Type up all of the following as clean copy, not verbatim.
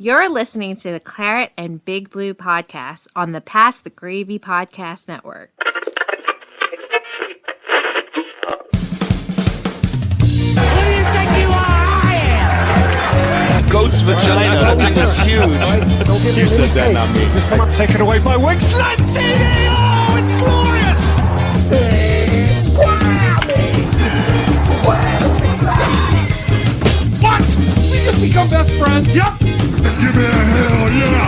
You're listening to the Claret and Big Blue podcast on the Pass the Gravy Podcast Network. Goat's vagina, that thing was huge. You said that, not me. Come on, take it away by Wix. Let's see it! Oh, it's glorious! What? We just become best friends? Yep! Give me a hell yeah!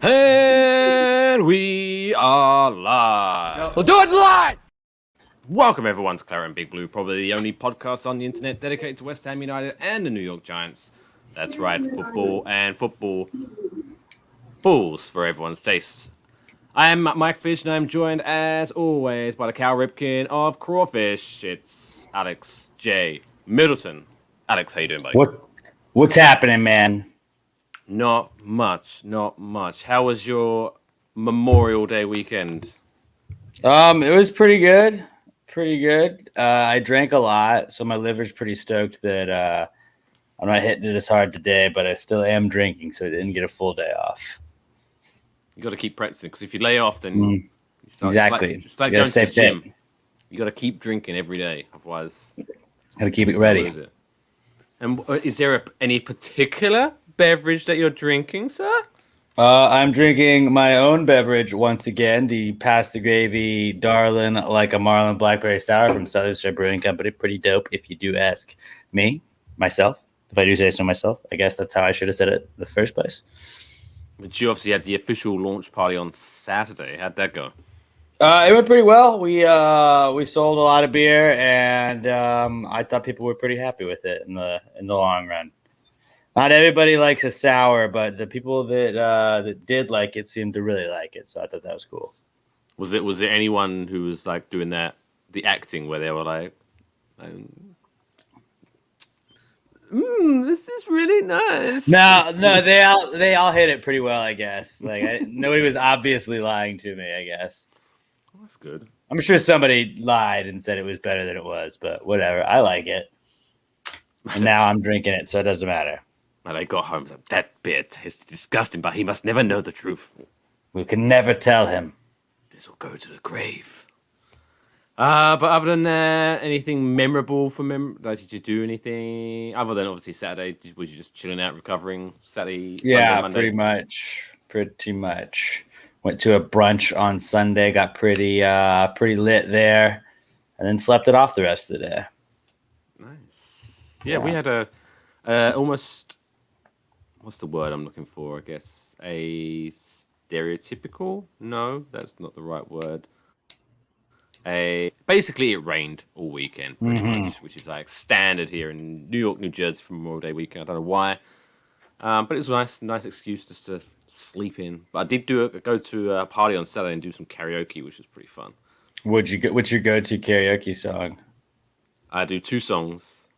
And we are live. We'll do it live! Welcome everyone to Claret and Big Blue, probably the only podcast on the internet dedicated to West Ham United and the New York Giants. That's right, football and football balls for everyone's taste. I am Mike Fish, and I'm joined, as always, by the cow ripkin of crawfish. It's Alex J. Middleton. Alex, how you doing, buddy? What's happening, man? Not much. How was your Memorial Day weekend? It was pretty good. I drank a lot, so my liver's pretty stoked that I'm not hitting it as hard today, but I still am drinking, so I didn't get a full day off. You got to keep practicing, because if you lay off, then you start, exactly. It's like going to the gym. You got to keep drinking every day, otherwise. Got to keep it ready. And is there any particular beverage that you're drinking, sir? I'm drinking my own beverage once again, the Pass the Gravy Darlin' Like a Marlin Blackberry Sour from Southern Star Brewing Company. Pretty dope, if you do ask myself. If I do say so myself, I guess that's how I should have said it in the first place. But you obviously had the official launch party on Saturday. How'd that go? It went pretty well. We sold a lot of beer, and I thought people were pretty happy with it in the long run. Not everybody likes a sour, but the people that did like it seemed to really like it. So I thought that was cool. Was there anyone who was like doing the acting where they were like, this is really nice? No, they all hit it pretty well, I guess. Like nobody was obviously lying to me, I guess. Well, that's good. I'm sure somebody lied and said it was better than it was, but whatever. I like it, and now I'm drinking it, so it doesn't matter. And I got home, like, that bit is disgusting, but he must never know the truth. We can never tell him. This will go to the grave. But other than that, anything memorable like, did you do anything other than obviously Saturday? Was you just chilling out, recovering Saturday? Yeah, Sunday, Monday? pretty much. Went to a brunch on Sunday, got pretty lit there, and then slept it off the rest of the day. Nice. Yeah, we had a almost, what's the word I'm looking for? I guess a stereotypical. No, that's not the right word. Basically, it rained all weekend, pretty much, which is like standard here in New York, New Jersey for Memorial Day weekend. I don't know why, but it was a nice excuse just to sleep in. But I did go to a party on Saturday and do some karaoke, which was pretty fun. What's your go-to karaoke song? I do two songs.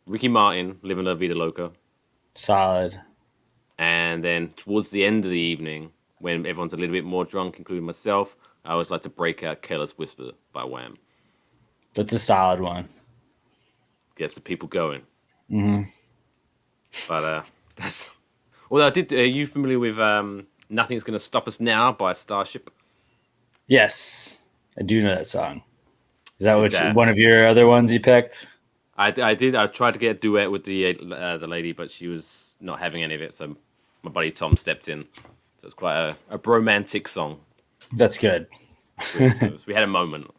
Ricky Martin, "Livin' La Vida Loca." Solid. And then towards the end of the evening, when everyone's a little bit more drunk, including myself, I always like to break out "Careless Whisper" by Wham. That's a solid one. Gets the people going. Mm-hmm. But that's... Well, are you familiar with "Nothing's Gonna Stop Us Now" by Starship? Yes, I do know that song. Is that one of your other ones you picked? I did. I tried to get a duet with the lady, but she was not having any of it. So my buddy Tom stepped in. So it's quite a bromantic song. That's good. We had a moment.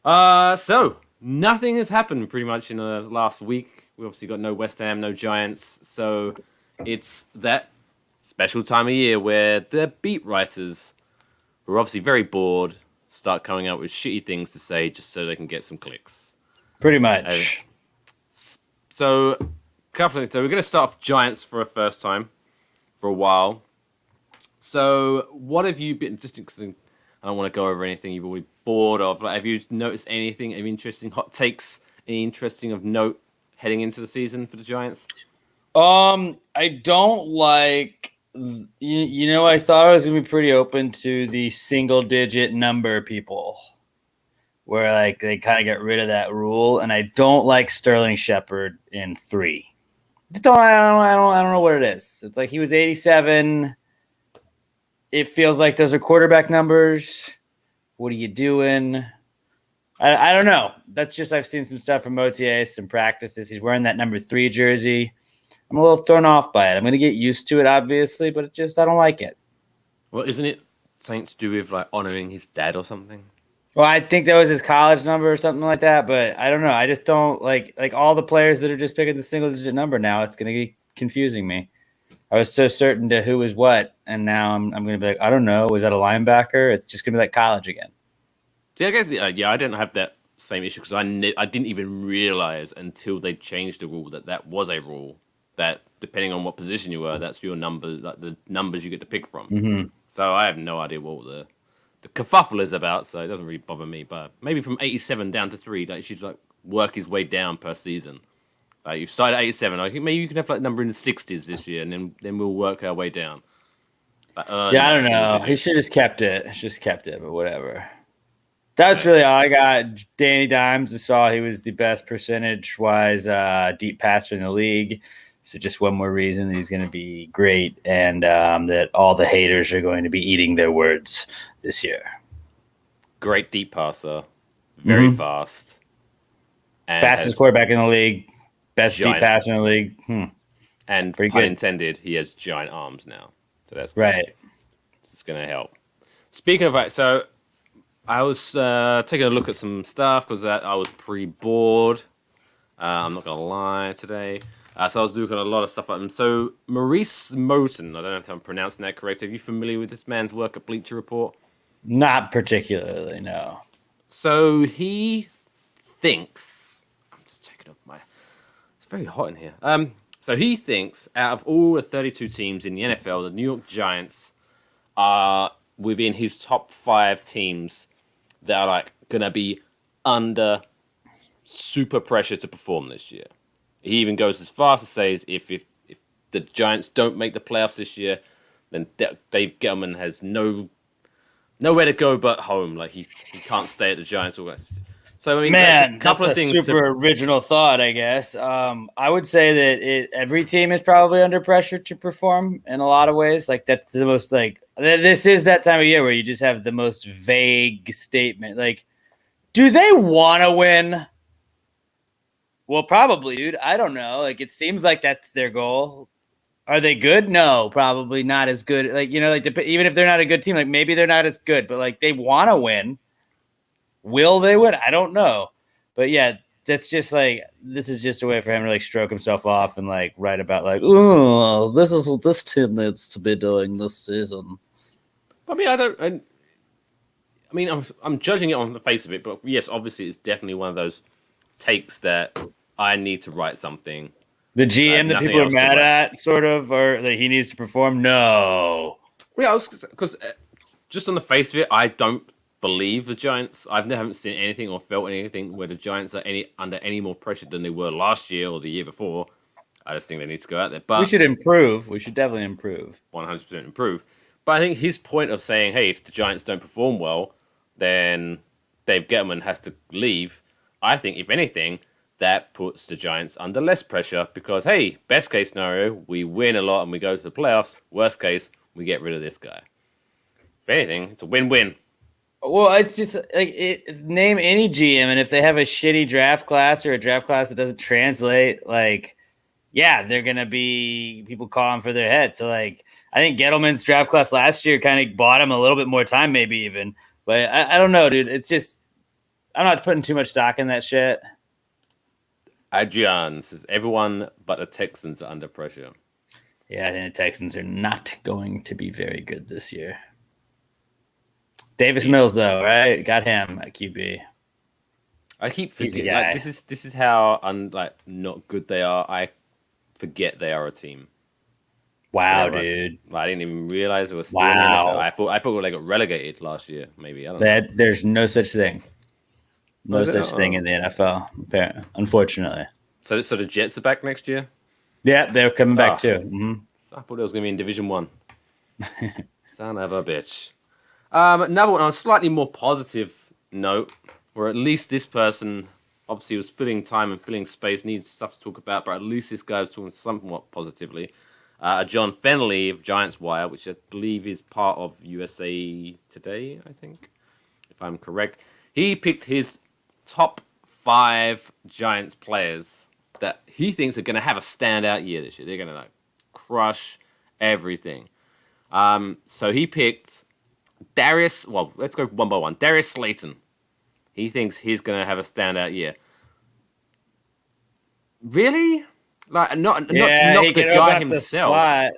So nothing has happened pretty much in the last week. We obviously got no West Ham, no Giants. So it's that special time of year where the beat writers, who are obviously very bored, start coming up with shitty things to say just so they can get some clicks. Pretty much. So a couple of things. So we're going to start off Giants for a first time for a while. So what have you been, just because I don't want to go over anything you've already bored of, like, have you noticed anything of interesting hot takes, any interesting of note heading into the season for the Giants? I don't like I thought I was gonna be pretty open to the single-digit number people, where like they kind of get rid of that rule, and I don't like Sterling Shepard in 3. I don't know what it is. It's like he was 87. It feels like those are quarterback numbers. What are you doing? I don't know. That's just I've seen some stuff from OTAs, some practices. He's wearing that number 3 jersey. I'm a little thrown off by it. I'm going to get used to it, obviously, but I don't like it. Well, isn't it something to do with like honoring his dad or something? Well, I think that was his college number or something like that, but I don't know. I just don't like all the players that are just picking the single-digit number now. It's going to be confusing me. I was so certain to who was what, and now I'm going to be like, I don't know. Was that a linebacker? It's just going to be like college again. See, I guess I didn't have that same issue because I didn't even realize until they changed the rule that was a rule that depending on what position you were, that's your numbers, like the numbers you get to pick from. Mm-hmm. So I have no idea what the kerfuffle is about, so it doesn't really bother me. But maybe from 87 down to 3, like you should like work his way down per season. Like you started at 87, I think maybe you can have like number in the 60s this year, and then we'll work our way down. Like, I don't know. He should have kept it. But whatever. That's really all I got. Danny Dimes, I saw he was the best percentage-wise deep passer in the league. So just one more reason he's going to be great, and that all the haters are going to be eating their words this year. Great deep passer, very fast, and fastest quarterback in the league, best deep passer in the league, and pretty pun good. Intended, he has giant arms now, so that's great. Right. It's going to help. Speaking of that, so I was taking a look at some stuff because I was pretty bored. I'm not going to lie today. So I was doing a lot of stuff like them. So Maurice Moten, I don't know if I'm pronouncing that correct. Are you familiar with this man's work at Bleacher Report? Not particularly, no. So he thinks, I'm just checking off it's very hot in here. So he thinks out of all the 32 teams in the NFL, the New York Giants are within his top 5 teams that are like going to be under super pressure to perform this year. He even goes as far as to say if the Giants don't make the playoffs this year, then Dave Gettleman has nowhere to go but home. Like he can't stay at the Giants. So I mean, man, a couple that's of things. Super original thought, I guess. I would say that every team is probably under pressure to perform in a lot of ways. Like that's the most like this is that time of year where you just have the most vague statement. Like, do they want to win? Well, probably, dude. I don't know. Like, it seems like that's their goal. Are they good? No, probably not as good. Like, like even if they're not a good team, like maybe they're not as good, but like they want to win. Will they win? I don't know. But yeah, that's just like this is just a way for him to like stroke himself off and like write about like, oh, this is what this team needs to be doing this season. I mean, I'm judging it on the face of it, but yes, obviously, it's definitely one of those takes that I need to write something. The GM that people are mad at, sort of, or that he needs to perform? No. Yeah, because just on the face of it, I don't believe the Giants. I haven't seen anything or felt anything where the Giants are under any more pressure than they were last year or the year before. I just think they need to go out there. But we should improve. We should definitely improve. 100% improve. But I think his point of saying, hey, if the Giants don't perform well, then Dave Gettleman has to leave. I think, if anything, that puts the Giants under less pressure because, hey, best case scenario, we win a lot and we go to the playoffs. Worst case, we get rid of this guy. If anything, it's a win-win. Well, it's just like name any GM, and if they have a shitty draft class or a draft class that doesn't translate, like, yeah, they're going to be people calling for their head. So, like, I think Gettleman's draft class last year kind of bought him a little bit more time, maybe even. But I don't know, dude. It's just I'm not putting too much stock in that shit. Adrian says everyone but the Texans are under pressure. Yeah, I think the Texans are not going to be very good this year. Davis Mills, though, right? Got him at QB. I keep forgetting. Like, this is how not good they are. I forget they are a team. Wow, dude! I didn't even realize it was still in the NFL. I thought they got relegated last year. Maybe I don't know. There's no such thing. No such thing in the NFL, apparently, unfortunately. So the Jets are back next year? Yeah, they're coming back too. Mm-hmm. I thought it was going to be in Division 1. Son of a bitch. Another one on a slightly more positive note, or at least this person obviously was filling time and filling space, needs stuff to talk about, but at least this guy was talking somewhat positively. John Fennelly of Giants Wire, which I believe is part of USA Today, I think, if I'm correct. He picked his top 5 Giants players that he thinks are going to have a standout year this year. They're going to crush everything. So he picked Darius. Well, let's go one by one. Darius Slayton. He thinks he's going to have a standout year. Really? Not to knock the guy himself.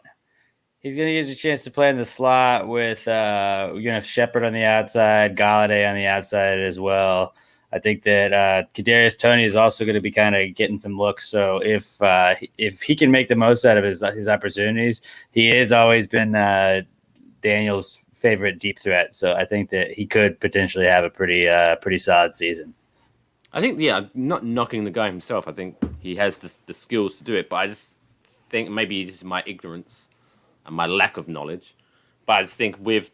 He's going to get a chance to play in the slot with you're going to have Shepard on the outside, Galladay on the outside as well. I think that Kadarius Toney is also going to be kind of getting some looks. So if he can make the most out of his opportunities, he has always been Daniel's favorite deep threat. So I think that he could potentially have a pretty solid season. I think, I'm not knocking the guy himself. I think he has the skills to do it, but I just think maybe this is my ignorance and my lack of knowledge. But I just think with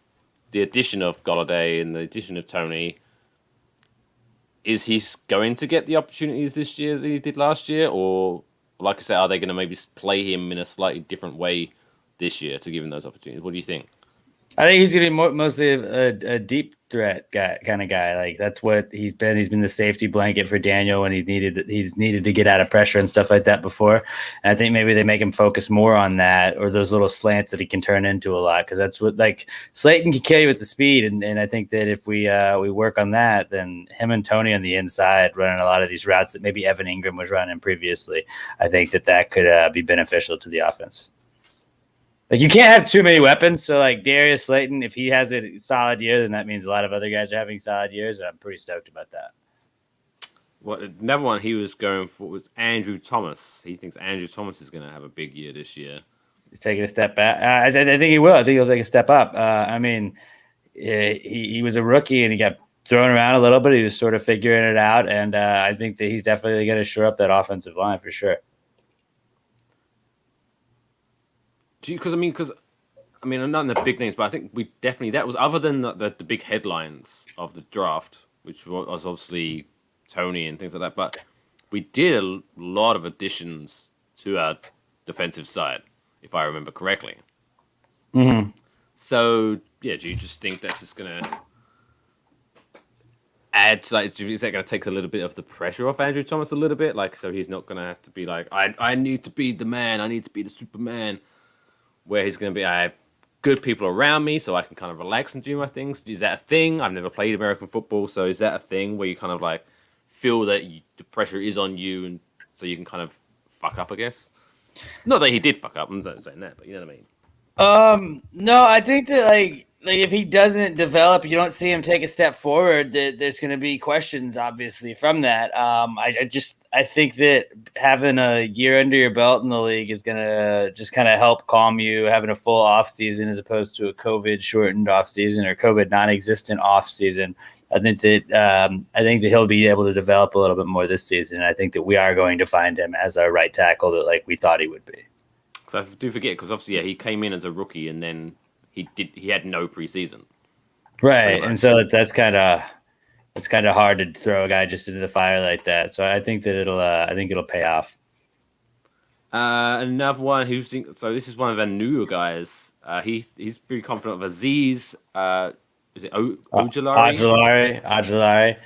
the addition of Galladay and the addition of Toney, is he going to get the opportunities this year that he did last year? Or, like I said, are they going to maybe play him in a slightly different way this year to give him those opportunities? What do you think? I think he's going to be mostly a deep threat kind of guy. Like that's what he's been. He's been the safety blanket for Daniel when he's needed to get out of pressure and stuff like that before. And I think maybe they make him focus more on that or those little slants that he can turn into a lot because that's what Slayton can kill you with the speed. And I think that if we work on that, then him and Toney on the inside running a lot of these routes that maybe Evan Ingram was running previously, I think that could be beneficial to the offense. You can't have too many weapons. So Darius Slayton, if he has a solid year, then that means a lot of other guys are having solid years. And I'm pretty stoked about that. Well, another one he was going for was Andrew Thomas. He thinks Andrew Thomas is going to have a big year this year. He's taking a step back. I think he will. I think he'll take a step up. I mean, he was a rookie and he got thrown around a little bit. He was sort of figuring it out. And I think that he's definitely going to shore up that offensive line for sure. Because not in the big names, but I think we definitely that was other than the big headlines of the draft, which was obviously Toney and things like that. But we did a lot of additions to our defensive side, if I remember correctly. Mm-hmm. So do you just think that's just gonna add to is that gonna take a little bit of the pressure off Andrew Thomas a little bit? So he's not gonna have to be I need to be the man, I need to be the Superman. Where he's going to be, I have good people around me, so I can kind of relax and do my things. Is that a thing? I've never played American football, so is that a thing where you kind of feel that the pressure is on you, and so you can kind of fuck up, I guess? Not that he did fuck up, I'm not saying that, but you know what I mean? No, I think that if he doesn't develop, you don't see him take a step forward, that there's going to be questions, obviously, from that. I think that having a year under your belt in the league is going to just kind of help calm you, having a full off season as opposed to a COVID shortened off season or COVID non-existent off season. I think that he'll be able to develop a little bit more this season. And I think that we are going to find him as our right tackle that we thought he would be. So I do forget because obviously he came in as a rookie and then he had no preseason. Right. And so that's kind of hard to throw a guy just into the fire like that. So I think that it'll pay off. Another one so this is one of our newer guys. He's pretty confident of Aziz. Is it Ojulari? Ojulari.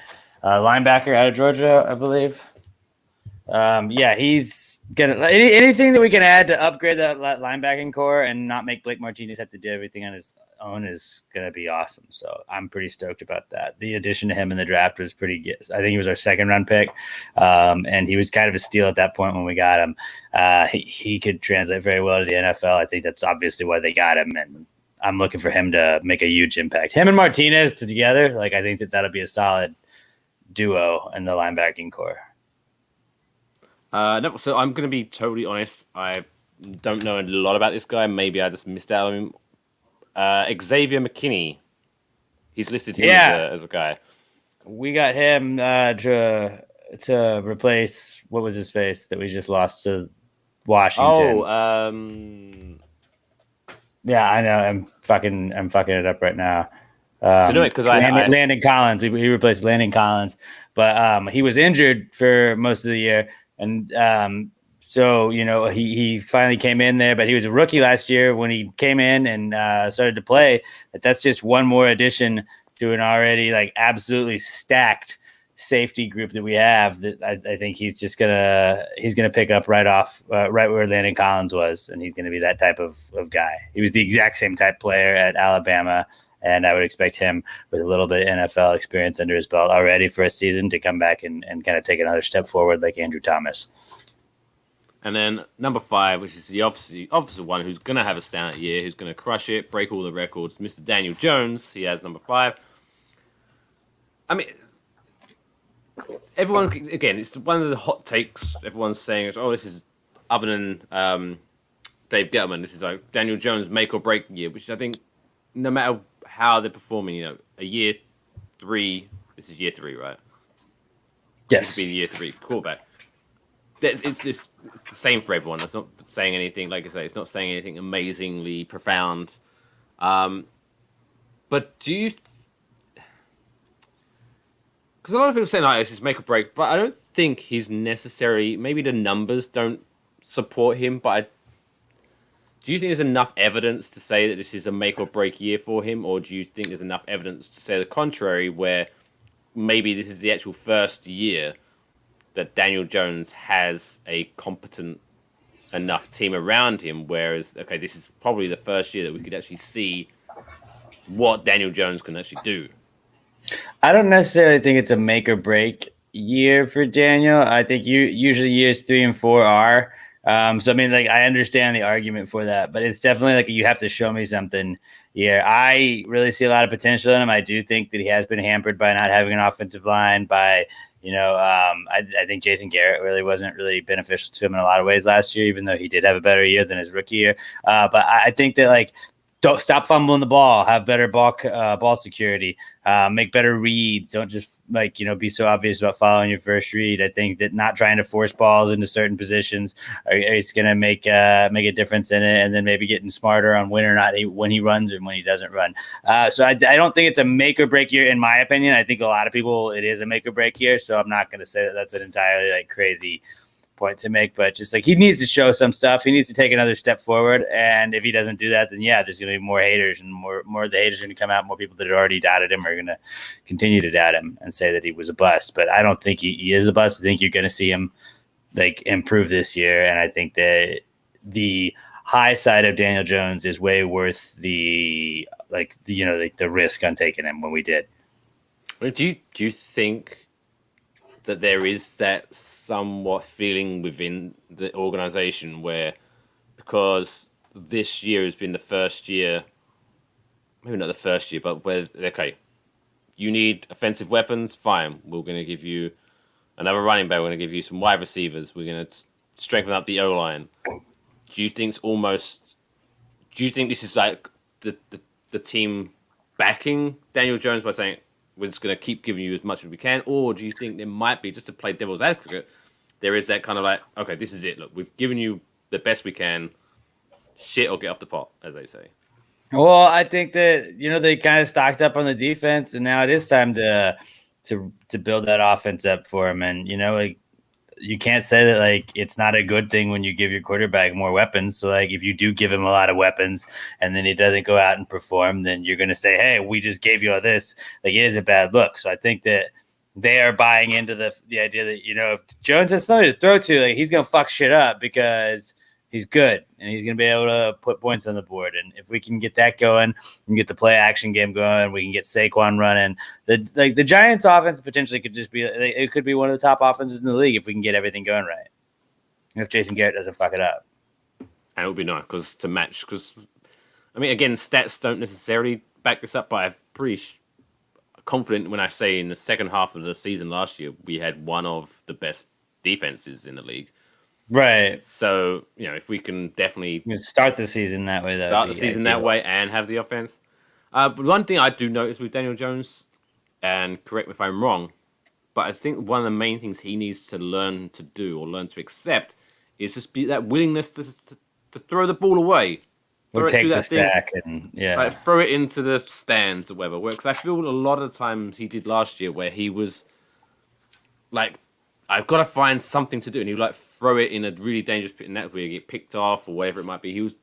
Linebacker out of Georgia, I believe. He's gonna anything that we can add to upgrade that linebacking core and not make Blake Martinez have to do everything on his own is gonna be awesome. So I'm pretty stoked about that. The addition to him in the draft was pretty good. I think he was our second round pick, and he was kind of a steal at that point when we got him. He could translate very well to the NFL. I think that's obviously why they got him, and I'm looking for him to make a huge impact. Him and Martinez together, I think that'll be a solid duo in the linebacking core. No, so I'm going to be totally honest. I don't know a lot about this guy. Maybe I just missed out on him. Xavier McKinney. He's listed here as a guy. We got him to replace, what was his face that we just lost to Washington? Yeah, I know. I'm fucking it up right now. So do it because Landon Collins. He replaced Landon Collins, but he was injured for most of the year, and so he finally came in there. But he was a rookie last year when he came in and started to play. That's just one more addition to an already like absolutely stacked safety group that we have. That I think he's gonna pick up right where Landon Collins was, and he's gonna be that type of guy. He was the exact same type player at Alabama. And I would expect him with a little bit of NFL experience under his belt already for a season to come back and kind of take another step forward like Andrew Thomas. And then number 5, which is the obvious one who's going to have a standout year, who's going to crush it, break all the records, Mr. Daniel Jones. He has number 5. I mean, everyone, again, it's one of the hot takes. Everyone's saying, oh, this is, other than Dave Gettleman, this is like Daniel Jones' make or break year, which I think no matter how they're performing, a year 3. This is year 3, right? Yes. This will be year 3 quarterback. It's the same for everyone. It's not saying anything, like I say, it's not saying anything amazingly profound. But do you? Because a lot of people say, "No, it's just make or break," but I don't think he's necessary. Maybe the numbers don't support him, but do you think there's enough evidence to say that this is a make or break year for him, or do you think there's enough evidence to say the contrary, where maybe this is the actual first year that Daniel Jones has a competent enough team around him, whereas, okay, this is probably the first year that we could actually see what Daniel Jones can actually do? I don't necessarily think it's a make or break year for Daniel. I think usually years 3 and 4 are. So I mean, like, I understand the argument for that, but it's definitely like you have to show me something. Yeah, I really see a lot of potential in him. I do think that he has been hampered by not having an offensive line. By I think Jason Garrett really wasn't really beneficial to him in a lot of ways last year, even though he did have a better year than his rookie year. But I think that, like, don't stop fumbling the ball, have better ball security, make better reads. Don't just be so obvious about following your first read. I think that not trying to force balls into certain positions is going to make a difference in it, and then maybe getting smarter on when or not when he runs and when he doesn't run. So I don't think it's a make or break year, in my opinion. I think a lot of people, it is a make or break year. So I'm not going to say that that's an entirely like crazy point to make, but just like he needs to show some stuff. He needs to take another step forward, and if he doesn't do that, then yeah, there's going to be more haters, and more of the haters are going to come out. More people that had already doubted him are going to continue to doubt him and say that he was a bust. But I don't think he is a bust. I think you're going to see him like improve this year, and I think that the high side of Daniel Jones is way worth the risk on taking him when we did. Do you think that there is that somewhat feeling within the organization where, because this year has been the first year, maybe not the first year, but where, okay, you need offensive weapons, fine, we're going to give you another running back, we're going to give you some wide receivers, we're going to strengthen up the O-line. Do you think this is like the team backing Daniel Jones by saying, we're just going to keep giving you as much as we can? Or do you think there might be, just to play devil's advocate, there is that kind of like, okay, this is it. Look, we've given you the best we can. Shit or get off the pot, as they say. Well, I think that, they kind of stocked up on the defense, and now it is time to build that offense up for him. And, you can't say that, like, it's not a good thing when you give your quarterback more weapons. So, like, if you do give him a lot of weapons and then he doesn't go out and perform, then you're going to say, hey, we just gave you all this. Like, it is a bad look. So I think that they are buying into the idea that, if Jones has somebody to throw to, like, he's going to fuck shit up because he's good and he's going to be able to put points on the board. And if we can get that going and get the play action game going, we can get Saquon running. The Giants offense potentially could just be, it could be one of the top offenses in the league if we can get everything going right. If Jason Garrett doesn't fuck it up. And it would be nice to match, because, I mean, again, stats don't necessarily back this up, but I'm pretty confident when I say in the second half of the season last year, we had one of the best defenses in the league. Right. So, if we can definitely start the season that way, and have the offense. But one thing I do notice with Daniel Jones, and correct me if I'm wrong, but I think one of the main things he needs to learn to do or learn to accept is just be that willingness to throw the ball away. Or take do the that thing. sack and Like throw it into the stands or whatever. Because I feel a lot of the times he did last year where he was like, I've got to find something to do, and he would like throw it in a really dangerous pit, and that's where you get picked off or whatever it might be. He was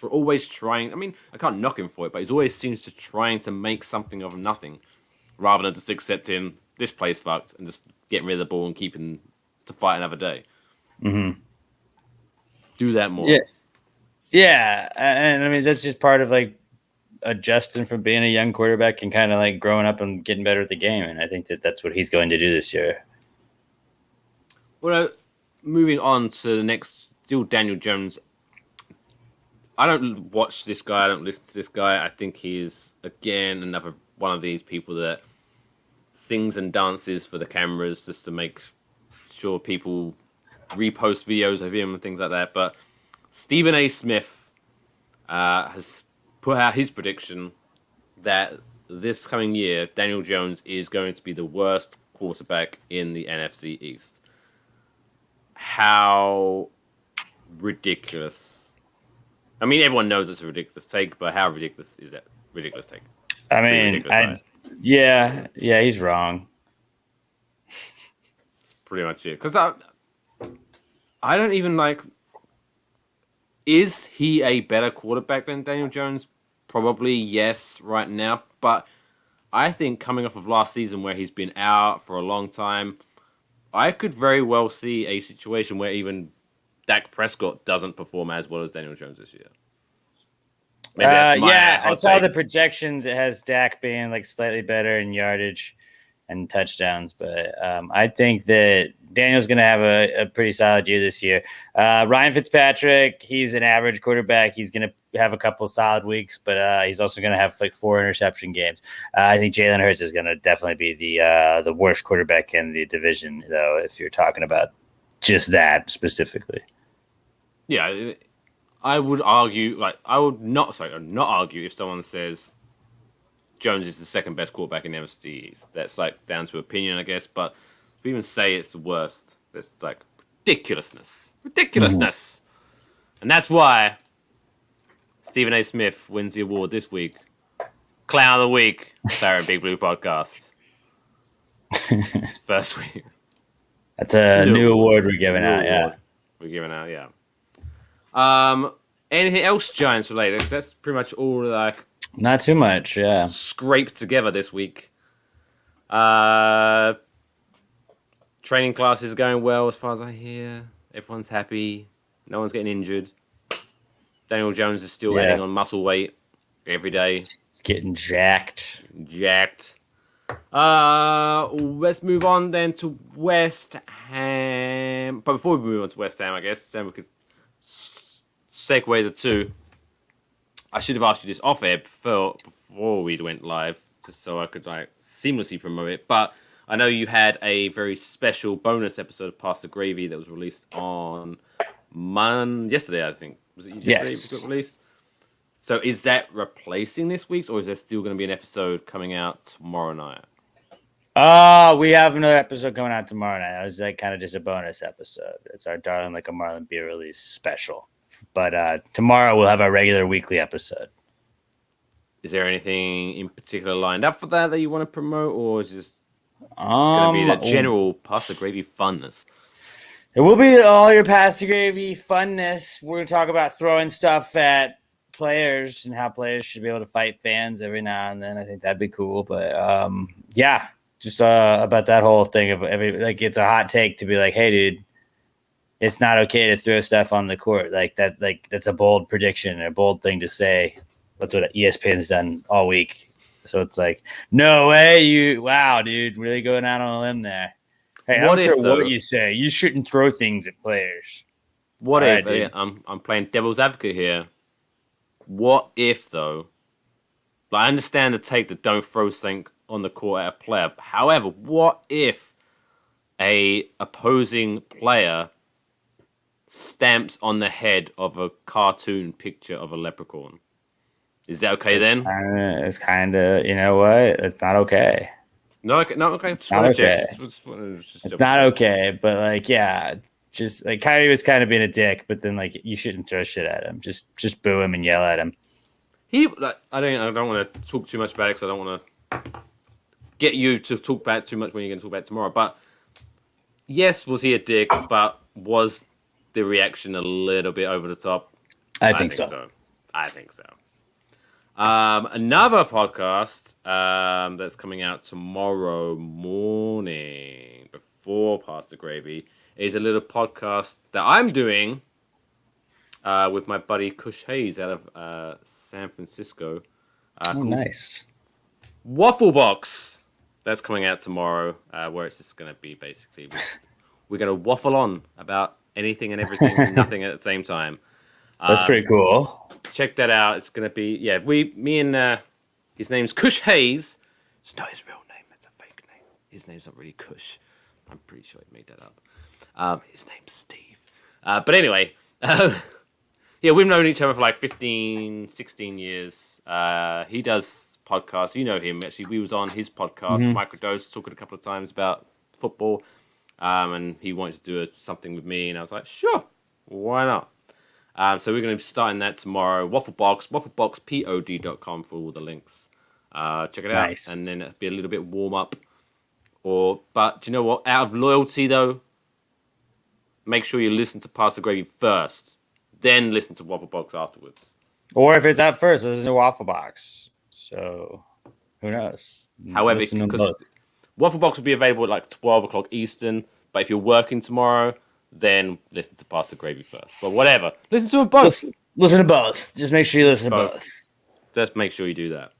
always trying. I mean, I can't knock him for it, but he's always seems to trying to make something of nothing, rather than just accepting this play's fucked and just getting rid of the ball and keeping to fight another day. Mm-hmm. Do that more. Yeah, and I mean that's just part of like adjusting from being a young quarterback and kind of like growing up and getting better at the game. And I think that's what he's going to do this year. Well, moving on to the next, still Daniel Jones. I don't watch this guy. I don't listen to this guy. I think he is, again, another one of these people that sings and dances for the cameras just to make sure people repost videos of him and things like that. But Stephen A. Smith has put out his prediction that this coming year, Daniel Jones is going to be the worst quarterback in the NFC East. How ridiculous. I mean, everyone knows it's a ridiculous take, but how ridiculous is that ridiculous take? I mean, yeah, he's wrong. That's pretty much it. Because I don't even like... Is he a better quarterback than Daniel Jones? Probably, yes, right now. But I think coming off of last season where he's been out for a long time, I could very well see a situation where even Dak Prescott doesn't perform as well as Daniel Jones this year. Maybe that's my I saw the projections. It has Dak being like slightly better in yardage and touchdowns, but I think that Daniel's going to have a pretty solid year this year. Ryan Fitzpatrick, he's an average quarterback. He's going to have a couple solid weeks, but he's also going to have like 4 interception games. I think Jalen Hurts is going to definitely be the worst quarterback in the division, though, if you're talking about just that specifically. Yeah, I would argue, I would not argue if someone says Jones is the second best quarterback in the NFC East. That's like down to opinion, I guess. But to even say it's the worst, it's like ridiculousness. And that's why Stephen A. Smith wins the award this week. Clown of the Week, Claret Big Blue Podcast. It's first week. That's a new award we're giving out, yeah. We're giving out, yeah. Anything else Giants related? Because that's pretty much all like not too much, yeah. Scraped together this week. Training classes are going well as far as I hear. Everyone's happy. No one's getting injured. Daniel Jones is still adding on muscle weight every day. Getting jacked. Let's move on then to West Ham. But before we move on to West Ham, I guess then we could segue the two. I should have asked you this off air before we went live, just so I could like seamlessly promote it. But I know you had a very special bonus episode of Past the Gravy that was released on yesterday, I think. Was it yesterday it got released? So is that replacing this week's, or is there still going to be an episode coming out tomorrow night? We have another episode coming out tomorrow night. It was like kind of just a bonus episode. It's our Darling Like a Marlin Beer release special. But tomorrow we'll have our regular weekly episode. Is there anything in particular lined up for that you want to promote, or is it just going to be the general Pasta Gravy funness? It will be all your Pasta Gravy funness. We're going to talk about throwing stuff at players and how players should be able to fight fans every now and then. I think that'd be cool. But just about that whole thing of it's a hot take to be like, hey, dude, it's not okay to throw stuff on the court like that. Like that's a bold prediction, a bold thing to say. That's what ESPN's done all week. So it's like, no way, wow, dude, really going out on a limb there. Hey, I don't care what you say. You shouldn't throw things at players. What if? I'm playing devil's advocate here. What if though? Like, I understand the take that don't throw something on the court at a player. However, what if a opposing player stamps on the head of a cartoon picture of a leprechaun? Is that okay then? It's kind of, you know what? It's not okay. No, okay. It's not okay. It's not okay, but like, yeah, just like Kyrie was kind of being a dick, but then like you shouldn't throw shit at him. Just boo him and yell at him. I don't want to talk too much about it because I don't want to get you to talk about it too much when you're going to talk about it tomorrow. But yes, was he a dick? But was the reaction a little bit over the top? I think so. I think so. Another podcast that's coming out tomorrow morning before Pasta Gravy is a little podcast that I'm doing with my buddy Kush Hayes out of San Francisco. Nice. Waffle Box. That's coming out tomorrow, where it's just going to be basically we're going to waffle on about anything and everything and nothing at the same time. That's pretty cool. Check that out. It's going to be, me and his name's Kush Hayes. It's not his real name. It's a fake name. His name's not really Kush. I'm pretty sure he made that up. His name's Steve. But anyway, we've known each other for like 15, 16 years. He does podcasts. You know him. Actually, we was on his podcast, Microdose, talking a couple of times about football. And he wanted to do something with me. And I was like, sure, why not? So we're going to be starting that tomorrow. Wafflebox, waffleboxpod.com for all the links. Check it out. Nice. And then it'll be a little bit warm up. But do you know what? Out of loyalty, though, make sure you listen to Pasta Gravy first. Then listen to Wafflebox afterwards. Or if it's out first, listen to Waffle Box. So who knows? However, because Wafflebox will be available at like 12 o'clock Eastern. But if you're working tomorrow, then listen to Pasta Gravy first. But whatever. Listen to them both. Listen to both. Just make sure you listen to both. Just make sure you do that.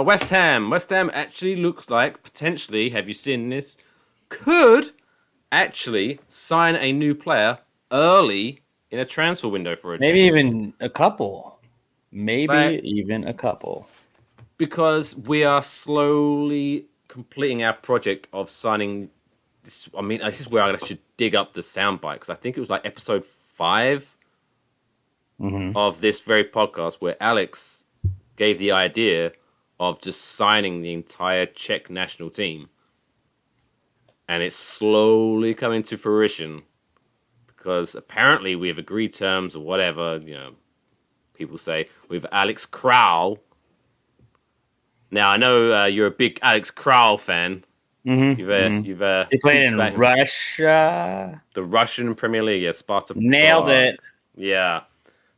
West Ham. West Ham actually looks like, potentially, have you seen this, could actually sign a new player early in a transfer window for a Maybe even a couple. Even a couple. Because we are slowly completing our project of signing this. I mean, this is where I should dig up the soundbite because I think it was like episode 5 of this very podcast where Alex gave the idea of just signing the entire Czech national team. And it's slowly coming to fruition because apparently we have agreed terms or whatever, people say, with Alex Kral. Now, I know you're a big Alex Kral fan. You've he played in Russia. The Russian Premier League, yeah, Sparta. Nailed it. Yeah.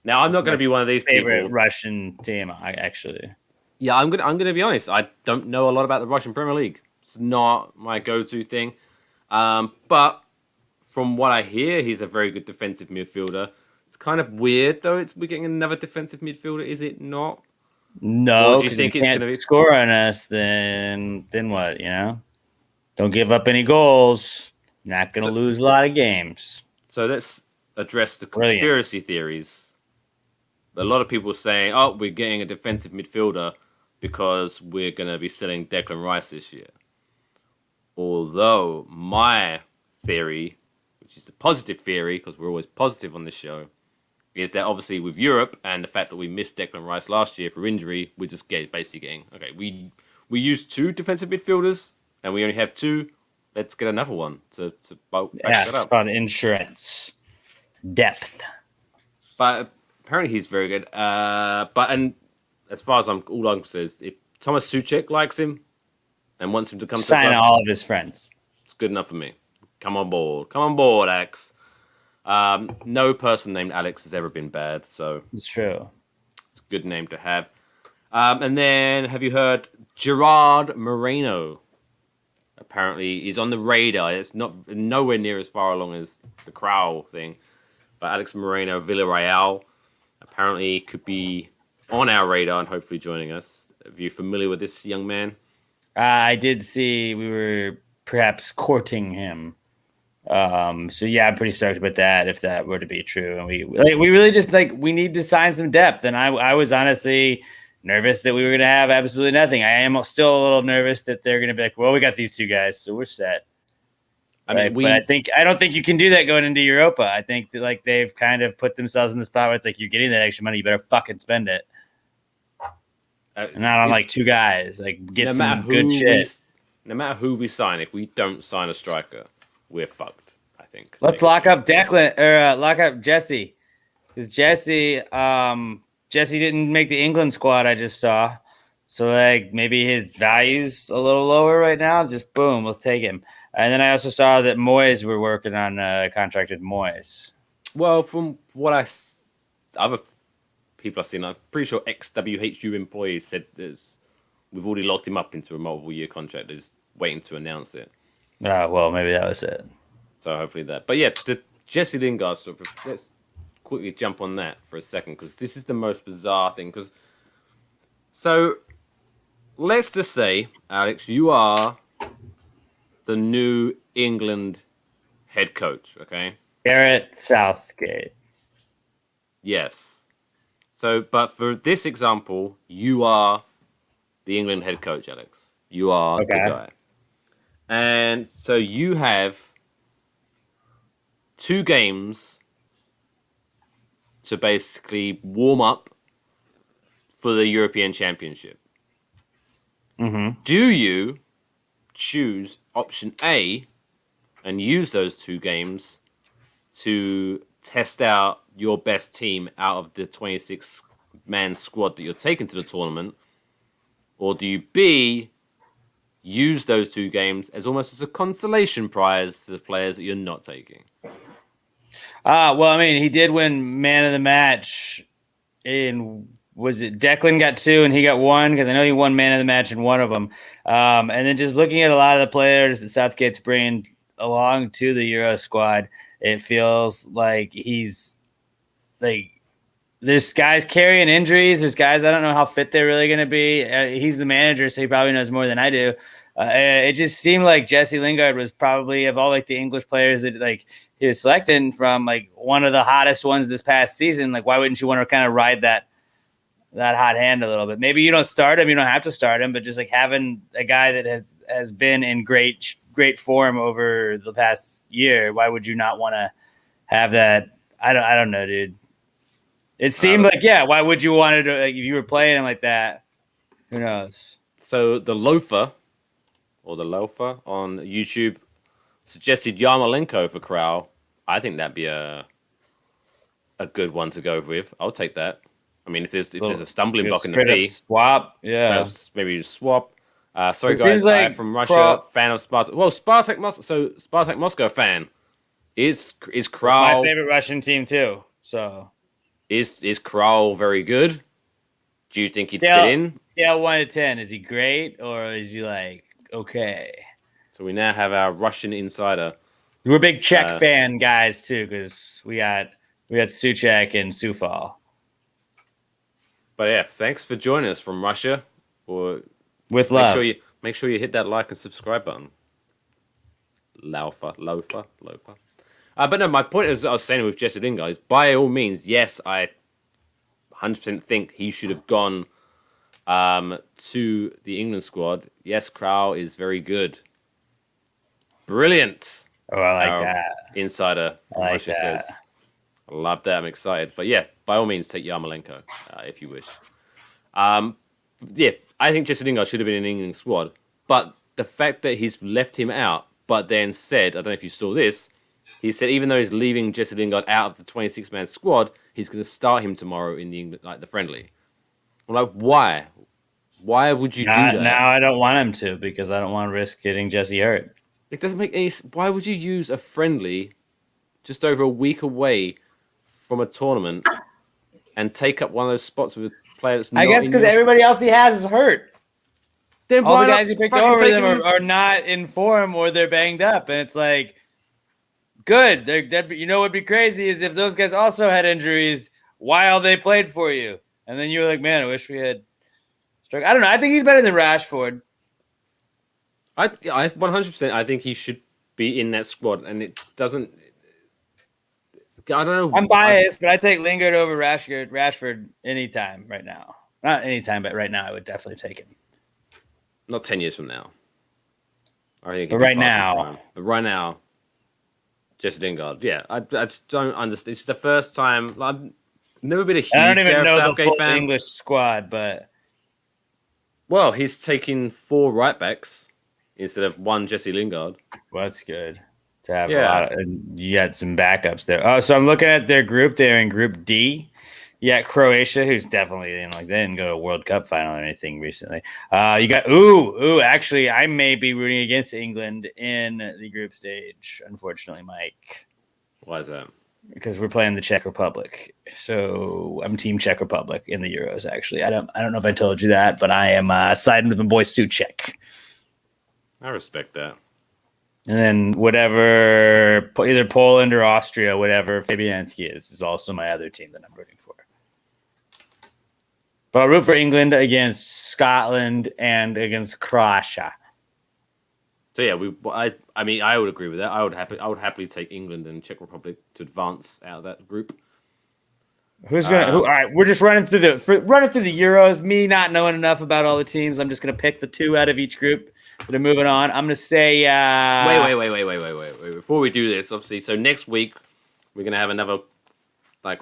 Now, I'm not going to be one of these favorite people. Russian team, actually. Yeah, I'm gonna be honest. I don't know a lot about the Russian Premier League. It's not my go-to thing. But from what I hear, he's a very good defensive midfielder. It's kind of weird, though. We're getting another defensive midfielder, is it not? No, do you think it's going to be score on us? Then what? Don't give up any goals. You're not going to lose a lot of games. So let's address the conspiracy theories. A lot of people are saying, "Oh, we're getting a defensive midfielder because we're going to be selling Declan Rice this year." Although my theory, which is the positive theory, because we're always positive on this show, is that obviously with Europe and the fact that we missed Declan Rice last year for injury, we're just basically getting, okay, we used 2 defensive midfielders and we only have 2. Let's get another one to back that up. It's about insurance depth. But apparently he's very good. And as far as all I'm saying is, if Thomas Suchek likes him and wants him to come to the club, all of his friends. It's good enough for me. Come on board, Alex. No person named Alex has ever been bad, so it's true. It's a good name to have. And then, have you heard Gerard Moreno? Apparently, is on the radar. It's nowhere near as far along as the Kral thing, but Alex Moreno, Villarreal, apparently could be on our radar and hopefully joining us. Are you familiar with this young man? I did see we were perhaps courting him. So yeah, I'm pretty stoked about that if that were to be true. And we really just we need to sign some depth. And I was honestly nervous that we were going to have absolutely nothing. I am still a little nervous that they're going to be like, well, we got these 2 guys, so we're set. I don't think you can do that going into Europa. I think that they've kind of put themselves in the spot where it's like, you're getting that extra money, you better fucking spend it. Not on 2 guys. Get some good shit. No matter who we sign, if we don't sign a striker, we're fucked, I think. Let's lock up Declan or lock up Jesse, because Jesse didn't make the England squad. I just saw, so like maybe his value's a little lower right now. Just boom, let's take him. And then I also saw that Moyes were working on contracted Moyes. Well, from what other people I've seen, I'm pretty sure XWHU employees said we've already locked him up into a multiple-year contract. They're just waiting to announce it. Well, maybe that was it. So hopefully that. But yeah, the Jesse Lingard stuff. Let's quickly jump on that for a second, because this is the most bizarre thing. So let's just say, Alex, you are the new England head coach, okay? Gareth Southgate. Yes. So, but for this example, you are the England head coach, Alex. You are the guy. And so you have 2 games to basically warm up for the European Championship. Mm-hmm. Do you choose option A and use those 2 games to test out your best team out of the 26-man squad that you're taking to the tournament? Or do you B, use those 2 games as almost as a consolation prize to the players that you're not taking? Well, I mean, he did win man of the match was it Declan got 2 and he got 1? Because I know he won man of the match in one of them. And then just looking at a lot of the players that Southgate's bringing along to the Euro squad, it feels like he's like, there's guys carrying injuries. There's guys, I don't know how fit they're really going to be. He's the manager, so he probably knows more than I do. It just seemed like Jesse Lingard was probably, of all like the English players that like he was selecting from, like one of the hottest ones this past season. Like, why wouldn't you want to kind of ride that hot hand a little bit? Maybe you don't start him, you don't have to start him, but just like having a guy that has been in great form over the past year, why would you not want to have that? I don't know, dude. It seemed like, yeah, why would you want to, like, if you were playing him like that? Who knows? So the loafer on YouTube suggested Yarmolenko for Kral. I think that'd be a good one to go with. I'll take that. I mean, if there's a stumbling block in the fee, swap, yeah, maybe just swap. Sorry, It guys, seems like I'm from Russia, fan of Spartak. Well, Spartak Moscow. So Spartak Moscow fan is Kral. It's my favorite Russian team too. So is Kral very good? Do you think he'd fit in? Yeah, 1 to 10. Is he great or is he like okay? So we now have our Russian insider. We're big Czech fan guys too, because we got Suchek and Sufal. But yeah, thanks for joining us from Russia. With love. Make sure you hit that like and subscribe button. Loafer. But no, my point is, I was saying with Jesse Lingard is, by all means, yes, I 100% think he should have gone to the England squad. Yes, Kral is very good. Brilliant. Oh, I like that. Insider from Russia says. I love that. I'm excited. But yeah, by all means, take Yarmolenko if you wish. Yeah, I think Jesse Lingard should have been in the England squad. But the fact that he's left him out, but then said, I don't know if you saw this, he said even though he's leaving Jesse Lingard out of the 26-man squad, he's going to start him tomorrow in the England, like the friendly. I'm like, why? Why would you do that? Now I don't want him to, because I don't want to risk getting Jesse hurt. It doesn't make any. Why would you use a friendly just over a week away from a tournament and take up one of those spots with a player that's not? I guess because everybody else he has is hurt. Then all the guys he picked over them are not in form or they're banged up, and it's like, good. You know what'd be crazy is if those guys also had injuries while they played for you, and then you were like, man, I wish we had. I don't know. I think he's better than Rashford. I 100%. I think he should be in that squad, and it doesn't. I don't know. I'm biased, but I take Lingard over Rashford anytime right now. Not anytime, but right now I would definitely take him. Not 10 years from now. I think. But right now, Jesse Lingard. Yeah, I just don't understand. It's the first time. I've never been a huge I don't even know Southgate the full fan. English squad, but well, he's taking 4 right backs instead of 1 Jesse Lingard. Well, that's good. to have a lot of, and you had some backups there. Oh, so I'm looking at their group. They're in Group D. Yeah, Croatia, who's definitely they didn't go to a World Cup final or anything recently. You got actually, I may be rooting against England in the group stage. Unfortunately, Mike. Why is that? Because we're playing the Czech Republic, so I'm Team Czech Republic in the Euros. Actually, I don't know if I told you that, but I am siding with my boy Suchek. I respect that. And then whatever, either Poland or Austria, whatever Fabianski is also my other team that I'm rooting for. But I'll root for England against Scotland and against Croatia. So yeah, I mean, I would agree with that. I would happily take England and Czech Republic to advance out of that group. Who's gonna? All right, we're just running through the Euros. Me not knowing enough about all the teams, I'm just gonna pick the 2 out of each group that are moving on. I'm gonna say. Wait. Before we do this, obviously, so next week we're gonna have another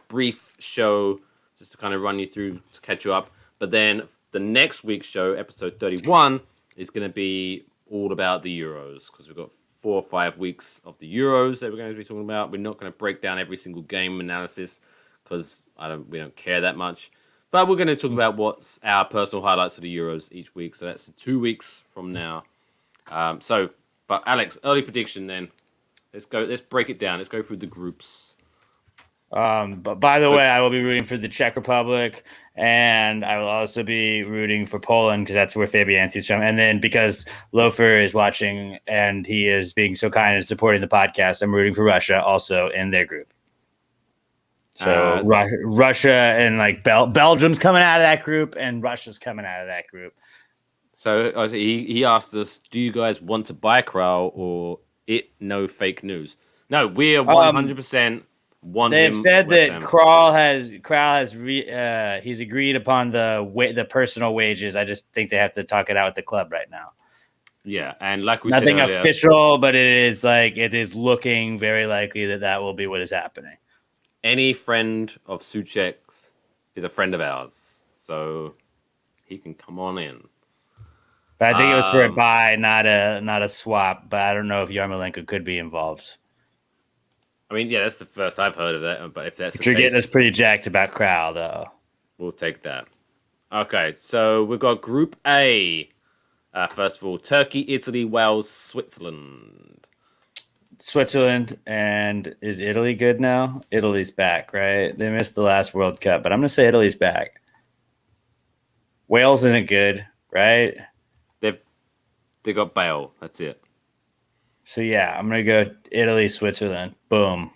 brief show just to kind of run you through to catch you up. But then the next week's show, episode 31, is gonna be all about the Euros because we've got 4 or 5 weeks of the Euros that we're going to be talking about. We're not going to break down every single game analysis because we don't care that much. But we're going to talk about what's our personal highlights of the Euros each week. So that's 2 weeks from now. But Alex, early prediction then. Let's go. Let's break it down. Let's go through the groups. But by the way, I will be rooting for the Czech Republic, and I will also be rooting for Poland because that's where Fabianski's from. And then because Lofer is watching and he is being so kind and supporting the podcast, I'm rooting for Russia also in their group. So Russia and Belgium's coming out of that group, and Russia's coming out of that group. So he asked us, "Do you guys want to buy Kral or no fake news?" No, we are 100%. They've said that Kral has he's agreed upon the personal wages. I just think they have to talk it out with the club right now. Yeah, and like we nothing said earlier, official, but it is looking very likely that will be what is happening. Any friend of Suchek's is a friend of ours, so he can come on in. But I think it was for a buy, not a swap. But I don't know if Yarmolenko could be involved. I mean, yeah, that's the first I've heard of that. But if that's you're getting us pretty jacked about Kral, though. We'll take that. Okay, so we've got Group A. First of all, Turkey, Italy, Wales, Switzerland. And is Italy good now? Italy's back, right? They missed the last World Cup, but I'm going to say Italy's back. Wales isn't good, right? They got Bale. That's it. So, yeah, I'm going to go Italy, Switzerland. Boom.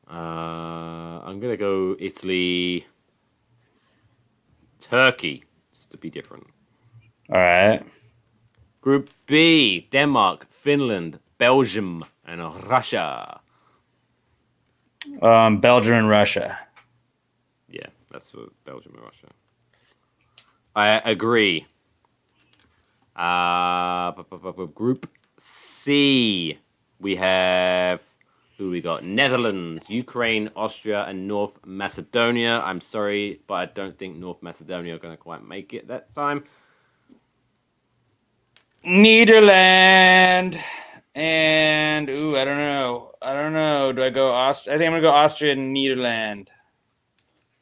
I'm going to go Italy, Turkey, just to be different. All right. Group B, Denmark, Finland, Belgium, and Russia. Belgium and Russia. Yeah, that's for Belgium and Russia. I agree. Group C, we have who we got? Netherlands, Ukraine, Austria, and North Macedonia. I'm sorry, but I don't think North Macedonia are going to quite make it that time. Netherlands and I don't know. Do I go Austria? I think I'm gonna go Austria and Netherlands.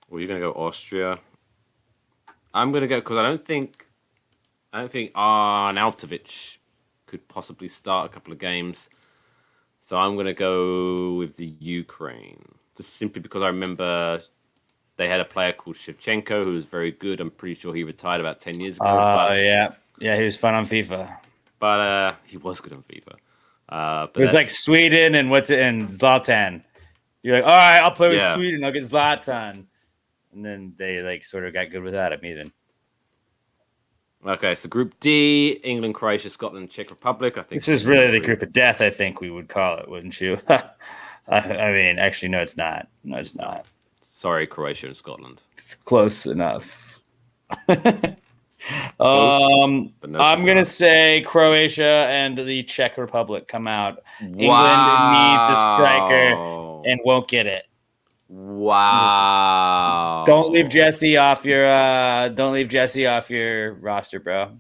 Well, you're gonna go Austria. I'm gonna go because I don't think Arnautovic could possibly start a couple of games. So I'm going to go with the Ukraine. Just simply because I remember they had a player called Shevchenko who was very good. I'm pretty sure he retired about 10 years ago. Yeah, he was fun on FIFA. But he was good on FIFA. It was like Sweden and Zlatan. You're like, all right, I'll play with Sweden. I'll get Zlatan. And then they sort of got good without him even. Okay, so Group D, England, Croatia, Scotland, Czech Republic. I think this is really the group of death, I think we would call it, wouldn't you? I mean, actually, no, it's not. No, it's not. Sorry, Croatia and Scotland. It's close enough. I'm going to say Croatia and the Czech Republic come out. England needs a striker and won't get it. Wow! Don't leave Jesse off your roster, bro.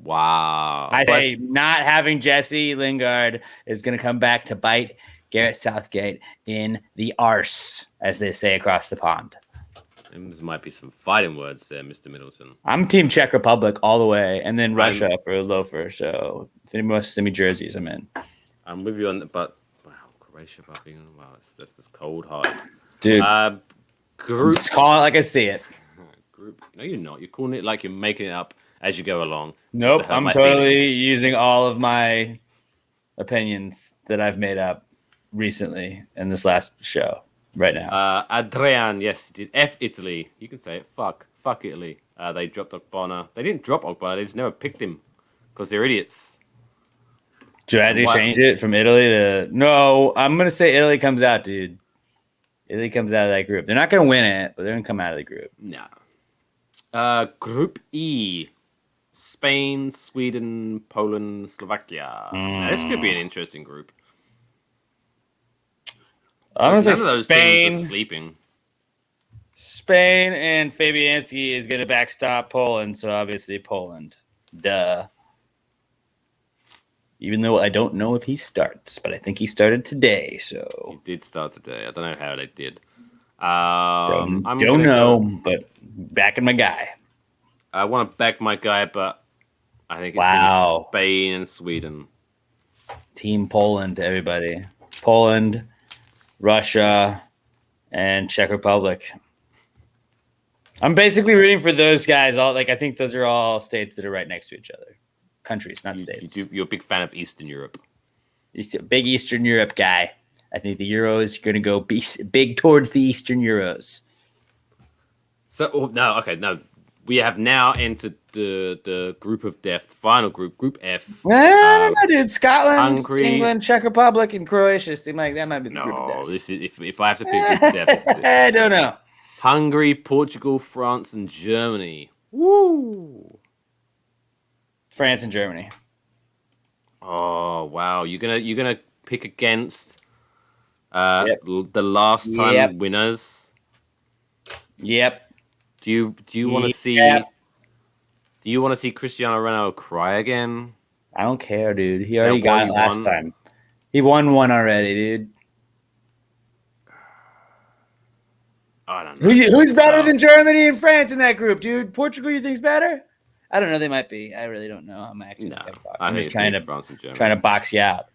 Wow. I say not having Jesse Lingard is going to come back to bite Garrett Southgate in the arse, as they say across the pond. There might be some fighting words there, Mr. Middleton. I'm Team Czech Republic all the way, and then Russia for a loafer. So if anyone wants to send me jerseys, I'm in. I'm with you on that, but wow, Croatia, wow, that's just cold hard. Dude, group. just call it like I see it. Group. No, you're not. You're calling it like you're making it up as you go along. Nope, I'm totally using all of my opinions that I've made up recently in this last show right now. Adrian, yes, he did. F Italy. You can say it. Fuck Italy. They dropped Ogbonna. They didn't drop Ogbonna. They just never picked him because they're idiots. Do I have to change it from Italy to... No, I'm going to say Italy comes out, dude. Italy comes out of that group. They're not going to win it, but they're going to come out of the group. No. Group E. Spain, Sweden, Poland, Slovakia. Now, this could be an interesting group. I'm going to say those Spain. teams are sleeping. Spain and Fabianski is going to backstop Poland, so obviously Poland. Duh. Even though I don't know if he starts, but I think he started today. So he did start today. I don't know how they did. Don't know, but backing my guy. I want to back my guy, but I think it's gonna be Spain and Sweden. Team Poland, everybody. Poland, Russia, and Czech Republic. I'm basically rooting for those guys. I think those are all states that are right next to each other. Countries, not states. You're a big fan of Eastern Europe. Big Eastern Europe guy. I think the Euros are going to go big towards the Eastern Euros. So, no. We have now entered the group of death, the final group, Group F. I don't know, dude. Scotland, Hungary, England, Czech Republic, and Croatia seem like that might be the group of death. This is if I have to pick group of death. I don't know. Hungary, Portugal, France, and Germany. Woo! France and Germany. Oh wow! You're gonna pick against the last time winners. Yep. Do you want to see? Do you want to see Cristiano Ronaldo cry again? I don't care, dude. He already got it last time. He won one already, dude. I don't know. Who's better than Germany and France in that group, dude? Portugal, you think's better? I don't know. They might be. I really don't know. I'm just trying to box you out.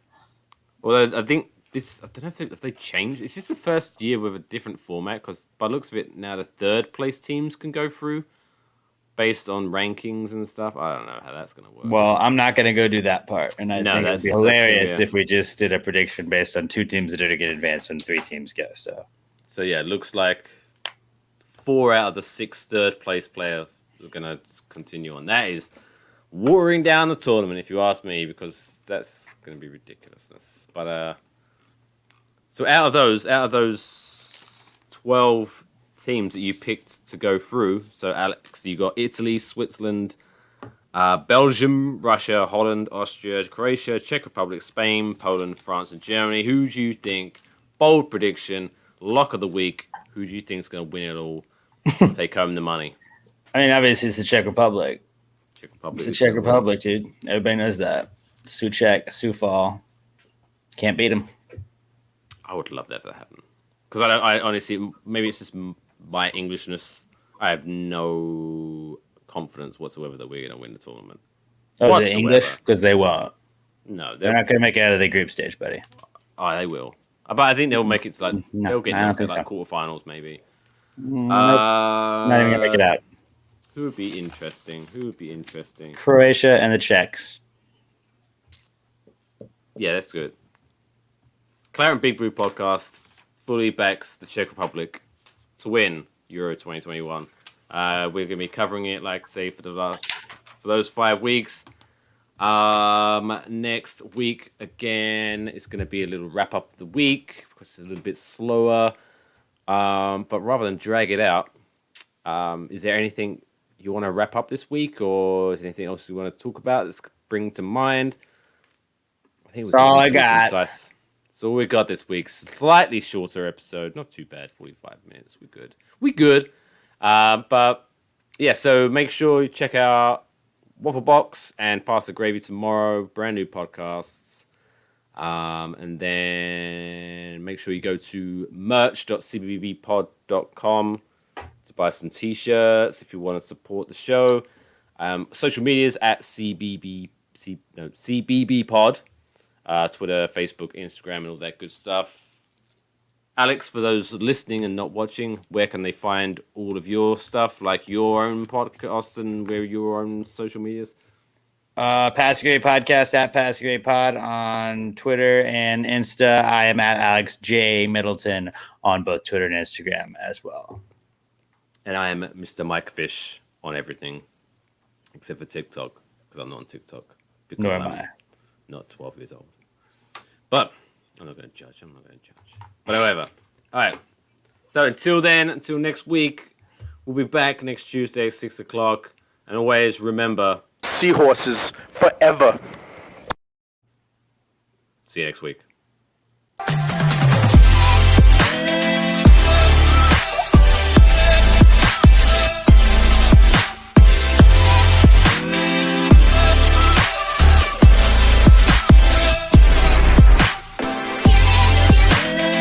Well, I think this. I don't know if they changed. Is this the first year with a different format? Because by the looks of it, now the third place teams can go through based on rankings and stuff. I don't know how that's going to work. Well, I'm not going to go do that part. And I think it'd be hilarious if we just did a prediction based on two teams that are to get advanced when three teams go. So yeah, it looks like 4 out of the 6 third place players are going to continue on. That is watering down the tournament, if you ask me, because that's going to be ridiculousness. But so out of those 12 teams that you picked to go through, so Alex, you got Italy, Switzerland, Belgium, Russia, Holland, Austria, Croatia, Czech Republic, Spain, Poland, France, and Germany. Who do you think? Bold prediction, lock of the week. Who do you think is going to win it all? Take home the money. I mean, obviously, it's the Czech Republic. It's the Czech Republic, dude. Everybody knows that. Sioux Czech, Sioux Fall. Can't beat them. I would love that to happen. Because I honestly, maybe it's just my Englishness. I have no confidence whatsoever that we're going to win the tournament. Oh, the English? Because they won't. No. They're not going to make it out of the group stage, buddy. Oh, they will. But I think they'll make it to they'll get into quarterfinals, maybe. Not even going to make it out. Who would be interesting? Croatia and the Czechs. Yeah, that's good. Claret and Big Blue podcast fully backs the Czech Republic to win Euro 2021. We're going to be covering it, like say, for those 5 weeks. Next week again, it's going to be a little wrap up of the week because it's a little bit slower. But rather than drag it out, is there anything you want to wrap up this week, or is there anything else you want to talk about that's bring to mind? I think that's all I got. Concise. That's all we got this week. Slightly shorter episode, not too bad. 45 minutes. We good. But yeah, so make sure you check out Waffle Box and Pass the Gravy tomorrow. Brand new podcasts. And then make sure you go to merch.cbbpod.com to buy some t-shirts if you want to support the show. Social medias at CBB Pod. Twitter, Facebook, Instagram, and all that good stuff. Alex, for those listening and not watching, where can they find all of your stuff, like your own podcast and where your own social medias? Pass the Gravy Podcast at Pass the Gravy Pod on Twitter and Insta. I am at Alex J. Middleton on both Twitter and Instagram as well. And I am Mr. Mike Fish on everything except for TikTok, because I'm not on TikTok. Because Nor am I. Not 12 years old. But I'm not going to judge. But however, all right. So until then, until next week, we'll be back next Tuesday at 6 o'clock. And always remember, seahorses forever. see you next week.